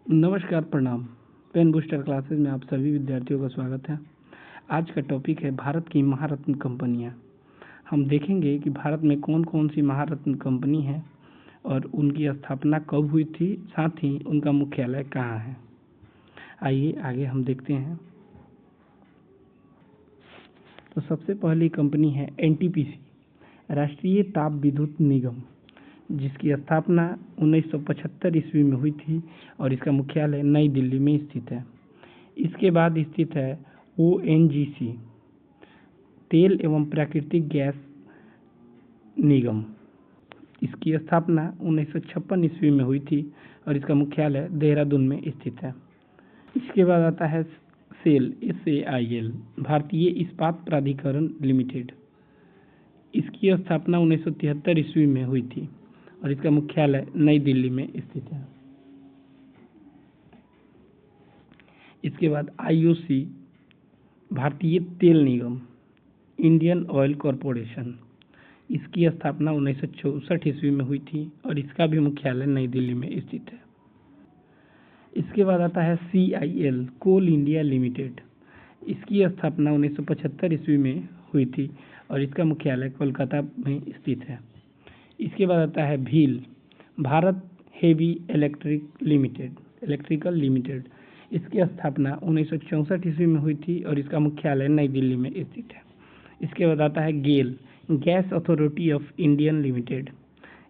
नमस्कार, प्रणाम। Pen booster classes में आप सभी विद्यार्थियों का स्वागत है। आज का टॉपिक है भारत की महारत्न कंपनियां। हम देखेंगे कि भारत में कौन कौन सी महारत्न कंपनी है और उनकी स्थापना कब हुई थी, साथ ही उनका मुख्यालय कहाँ है। आइए आगे हम देखते हैं। तो सबसे पहली कंपनी है एनटीपीसी, राष्ट्रीय ताप विद्युत निगम, जिसकी स्थापना 1975 ईस्वी में हुई थी और इसका मुख्यालय नई दिल्ली में स्थित है। इसके बाद स्थित है ओएनजीसी, तेल एवं प्राकृतिक गैस निगम। इसकी स्थापना 1956 ईस्वी में हुई थी और इसका मुख्यालय देहरादून में स्थित है। इसके बाद आता है सेल, SAIL, भारतीय इस्पात प्राधिकरण लिमिटेड। इसकी स्थापना 1973 ईस्वी में हुई थी और इसका मुख्यालय नई दिल्ली में स्थित है। इसके बाद IOC, भारतीय तेल निगम, इंडियन ऑयल कॉरपोरेशन। इसकी स्थापना 1964 ईस्वी में हुई थी और इसका भी मुख्यालय नई दिल्ली में स्थित है। इसके बाद आता है CIL, कोल इंडिया लिमिटेड। इसकी स्थापना 1975 ईस्वी में हुई थी और इसका मुख्यालय कोलकाता में स्थित है। इसके बाद आता है Bhil, Bharat heavy electrical limited. इसकी स्थापना 1964 ईस्वी में हुई थी और इसका मुख्यालय नई दिल्ली में स्थित है। इसके बाद आता है GAIL, gas authority of Indian limited.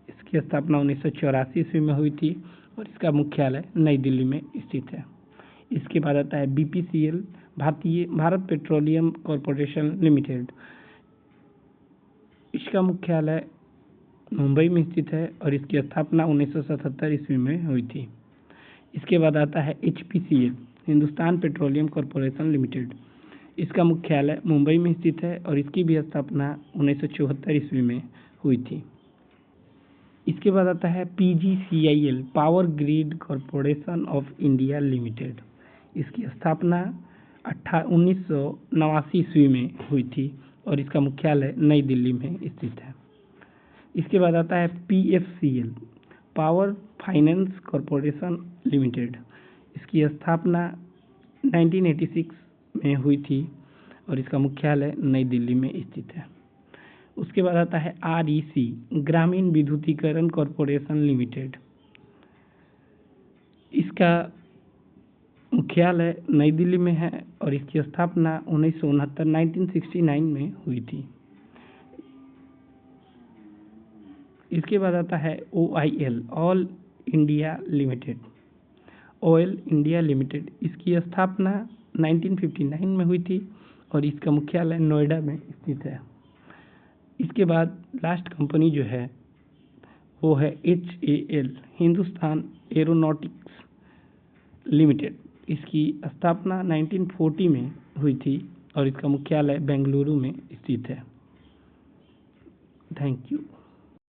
इसकी स्थापना 1984 ईस्वी में हुई थी और इसका मुख्यालय नई दिल्ली में स्थित है। इसके बाद आता है BPCL, Bharat petroleum corporation limited. इसका मुख्यालय मुंबई में स्थित है और इसकी स्थापना 1977 ईस्वी में हुई थी। इसके बाद आता है HPCL, Hindustan petroleum corporation limited. इसका मुख्यालय मुंबई में स्थित है और इसकी भी स्थापना 1974 ईस्वी में हुई थी। इसके बाद आता है PGCIL, power grid corporation of India limited. इसकी स्थापना 1989 ईस्वी में हुई थी और इसका मुख्यालय नई दिल्ली में स्थित है। इसके बाद आता है PFCL, power finance corporation limited. इसकी स्थापना 1986 में हुई थी और इसका मुख्यालय नई दिल्ली में स्थित है। उसके बाद आता है REC, ग्रामीण विद्युतीकरण कॉरपोरेशन लिमिटेड। इसका मुख्यालय नई दिल्ली में है और इसकी स्थापना 1969 में हुई थी। इसके बाद आता है OIL, all India limited, oil India limited. इसकी स्थापना 1959 में हुई थी और इसका मुख्यालय नोएडा में स्थित है। इसके बाद लास्ट कंपनी जो है वो है HAL, हिंदुस्तान एरोनॉटिक्स लिमिटेड। इसकी स्थापना 1940 में हुई थी और इसका मुख्यालय बेंगलुरु में स्थित है। Thank you.